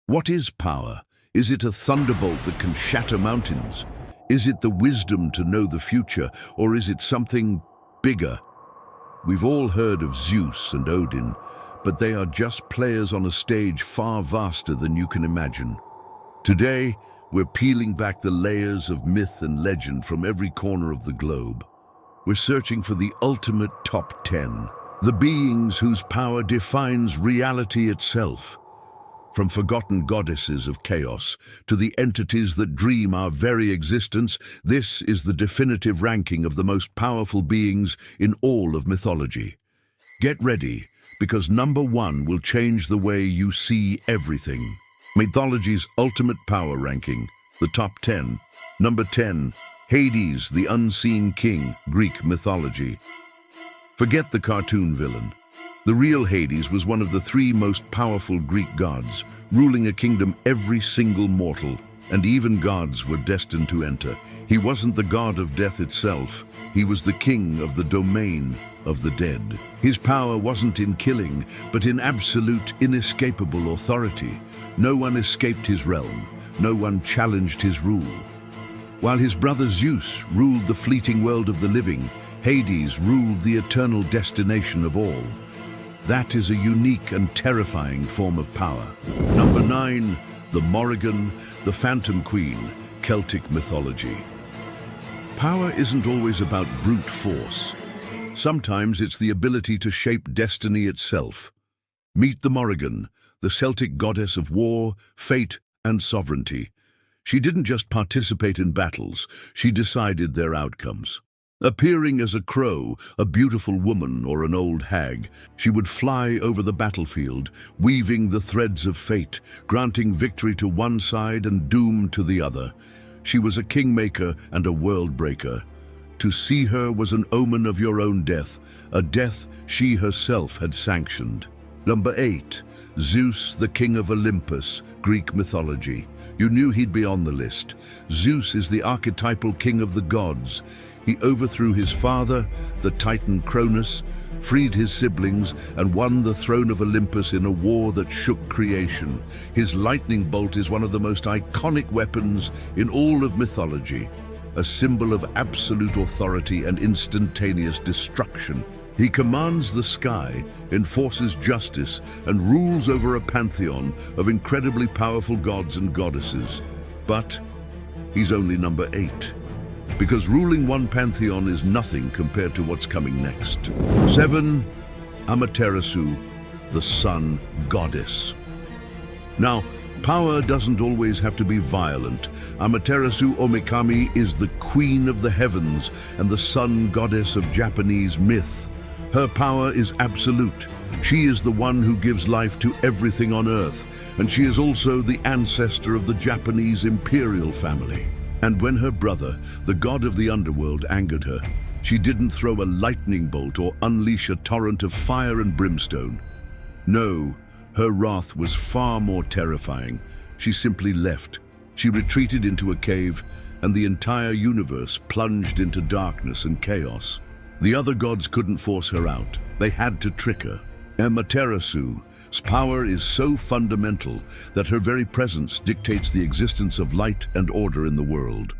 What is power? Is it a thunderbolt that can shatter mountains? Is it the wisdom to know the future, or is it something bigger? We've all heard of Zeus and Odin, but they are just players on a stage far vaster than you can imagine. Today, we're peeling back the layers of myth and legend from every corner of the globe. We're searching for the ultimate top 10, the beings whose power defines reality itself. From forgotten goddesses of chaos to the entities that dream our very existence, this is the definitive ranking of the most powerful beings in all of mythology. Get ready, because number 1 will change the way you see everything. Mythology's ultimate power ranking, the top 10. Number 10, Hades, the unseen king, Greek mythology. Forget the cartoon villain. The real Hades was one of the 3 most powerful Greek gods, ruling a kingdom every single mortal, and even gods were destined to enter. He wasn't the god of death itself. He was the king of the domain of the dead. His power wasn't in killing, but in absolute, inescapable authority. No one escaped his realm. No one challenged his rule. While his brother Zeus ruled the fleeting world of the living, Hades ruled the eternal destination of all. That is a unique and terrifying form of power. Number 9, the Morrigan, the Phantom Queen, Celtic mythology. Power isn't always about brute force. Sometimes it's the ability to shape destiny itself. Meet the Morrigan, the Celtic goddess of war, fate, and sovereignty. She didn't just participate in battles, she decided their outcomes. Appearing as a crow, a beautiful woman, or an old hag, she would fly over the battlefield, weaving the threads of fate, granting victory to one side and doom to the other. She was a kingmaker and a world breaker. To see her was an omen of your own death, a death she herself had sanctioned. Number 8, Zeus, the king of Olympus, Greek mythology. You knew he'd be on the list. Zeus is the archetypal king of the gods. He overthrew his father, the Titan Cronus, freed his siblings, and won the throne of Olympus in a war that shook creation. His lightning bolt is one of the most iconic weapons in all of mythology, a symbol of absolute authority and instantaneous destruction. He commands the sky, enforces justice, and rules over a pantheon of incredibly powerful gods and goddesses. But he's only number 8. Because ruling one pantheon is nothing compared to what's coming next. 7, Amaterasu, the sun goddess. Now, power doesn't always have to be violent. Amaterasu Omikami is the queen of the heavens and the sun goddess of Japanese myth. Her power is absolute. She is the one who gives life to everything on earth, and she is also the ancestor of the Japanese imperial family. And when her brother, the god of the underworld, angered her, she didn't throw a lightning bolt or unleash a torrent of fire and brimstone. No, her wrath was far more terrifying. She simply left. She retreated into a cave, and the entire universe plunged into darkness and chaos. The other gods couldn't force her out. They had to trick her. Amaterasu, power is so fundamental that her very presence dictates the existence of light and order in the world.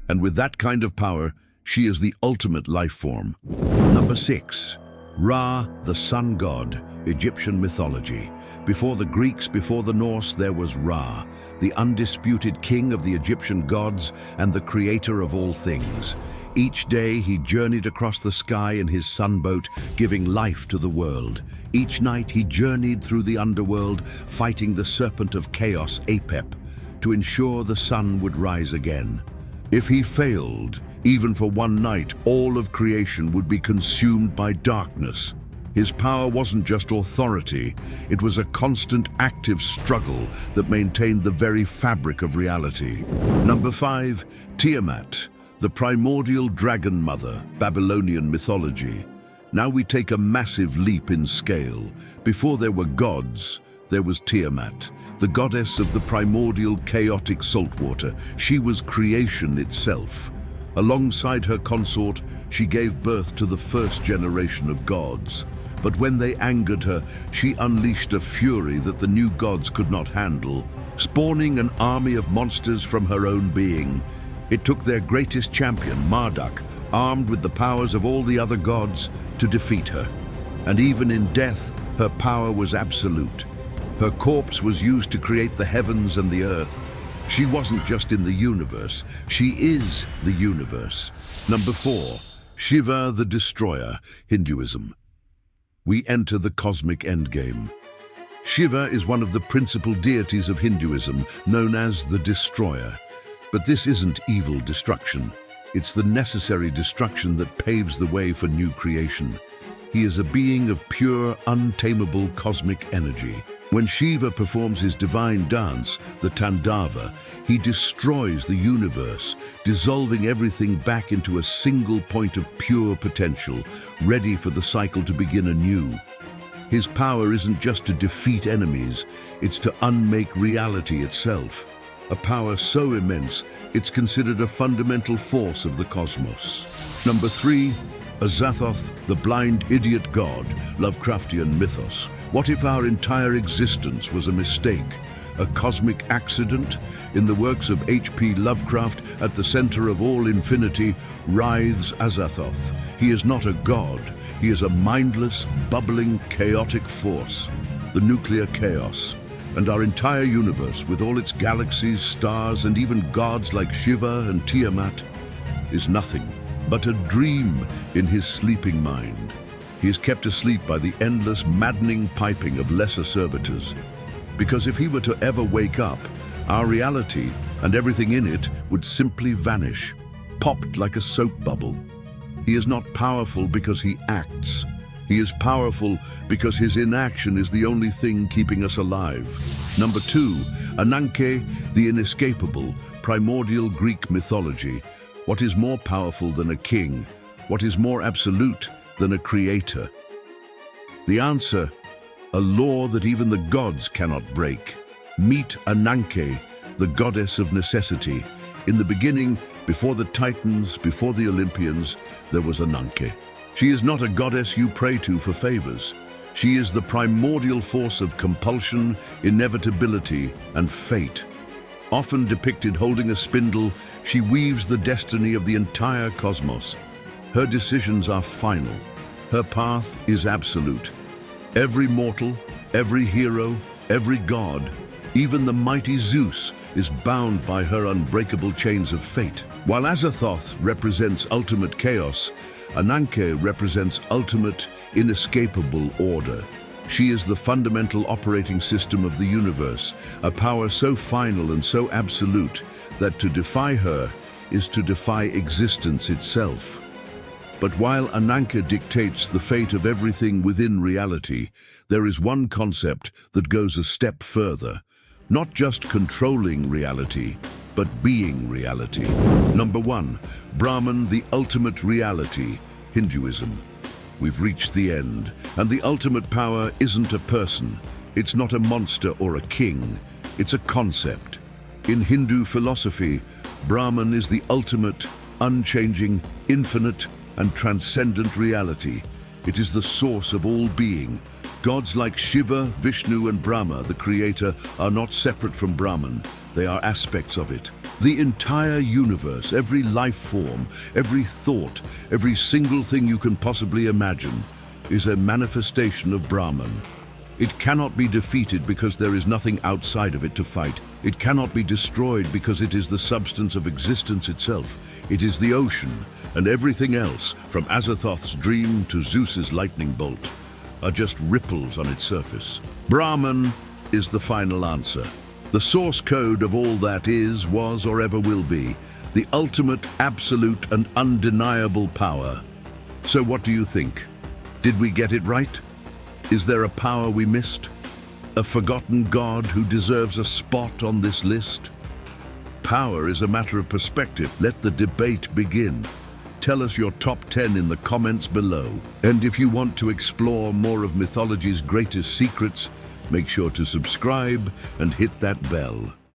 And with that kind of power, she is the ultimate life form. Number 6, Ra, the sun god, Egyptian mythology. Before the Greeks, before the Norse, there was Ra, the undisputed king of the Egyptian gods and the creator of all things. Each day he journeyed across the sky in his sunboat, giving life to the world. Each night he journeyed through the underworld, fighting the serpent of chaos, Apep, to ensure the sun would rise again. If he failed, even for one night, all of creation would be consumed by darkness. His power wasn't just authority, it was a constant active struggle that maintained the very fabric of reality. Number 5, Tiamat, the primordial dragon mother, Babylonian mythology. Now we take a massive leap in scale. Before there were gods, there was Tiamat, the goddess of the primordial chaotic saltwater. She was creation itself. Alongside her consort, she gave birth to the first generation of gods. But when they angered her, she unleashed a fury that the new gods could not handle, spawning an army of monsters from her own being. It took their greatest champion, Marduk, armed with the powers of all the other gods, to defeat her. And even in death, her power was absolute. Her corpse was used to create the heavens and the earth. She wasn't just in the universe, she is the universe. Number 4, Shiva the Destroyer, Hinduism. We enter the cosmic endgame. Shiva is one of the principal deities of Hinduism, known as the Destroyer. But this isn't evil destruction. It's the necessary destruction that paves the way for new creation. He is a being of pure, untamable cosmic energy. When Shiva performs his divine dance, the Tandava, he destroys the universe, dissolving everything back into a single point of pure potential, ready for the cycle to begin anew. His power isn't just to defeat enemies, it's to unmake reality itself. A power so immense, it's considered a fundamental force of the cosmos. Number 3, Azathoth, the blind idiot god, Lovecraftian mythos. What if our entire existence was a mistake, a cosmic accident? In the works of H.P. Lovecraft, at the center of all infinity, writhes Azathoth. He is not a god, he is a mindless, bubbling, chaotic force, the nuclear chaos. And our entire universe, with all its galaxies, stars, and even gods like Shiva and Tiamat, is nothing but a dream in his sleeping mind. He is kept asleep by the endless, maddening piping of lesser servitors. Because if he were to ever wake up, our reality and everything in it would simply vanish, popped like a soap bubble. He is not powerful because he acts. He is powerful because his inaction is the only thing keeping us alive. Number 2, Ananke, the Inescapable, primordial Greek mythology. What is more powerful than a king? What is more absolute than a creator? The answer, a law that even the gods cannot break. Meet Ananke, the goddess of necessity. In the beginning, before the Titans, before the Olympians, there was Ananke. She is not a goddess you pray to for favors. She is the primordial force of compulsion, inevitability, and fate. Often depicted holding a spindle, she weaves the destiny of the entire cosmos. Her decisions are final. Her path is absolute. Every mortal, every hero, every god, even the mighty Zeus, is bound by her unbreakable chains of fate. While Azathoth represents ultimate chaos, Ananke represents ultimate, inescapable order. She is the fundamental operating system of the universe, a power so final and so absolute that to defy her is to defy existence itself. But while Ananke dictates the fate of everything within reality, there is one concept that goes a step further, not just controlling reality, but being reality. Number 1, Brahman, the ultimate reality, Hinduism. We've reached the end, and the ultimate power isn't a person. It's not a monster or a king. It's a concept. In Hindu philosophy, Brahman is the ultimate, unchanging, infinite, and transcendent reality. It is the source of all being. Gods like Shiva, Vishnu, and Brahma, the creator, are not separate from Brahman. They are aspects of it. The entire universe, every life form, every thought, every single thing you can possibly imagine, is a manifestation of Brahman. It cannot be defeated because there is nothing outside of it to fight. It cannot be destroyed because it is the substance of existence itself. It is the ocean, and everything else, from Azathoth's dream to Zeus's lightning bolt, are just ripples on its surface. Brahman is the final answer. The source code of all that is, was, or ever will be. The ultimate, absolute, and undeniable power. So what do you think? Did we get it right? Is there a power we missed? A forgotten god who deserves a spot on this list? Power is a matter of perspective. Let the debate begin. Tell us your top 10 in the comments below. And if you want to explore more of mythology's greatest secrets, make sure to subscribe and hit that bell.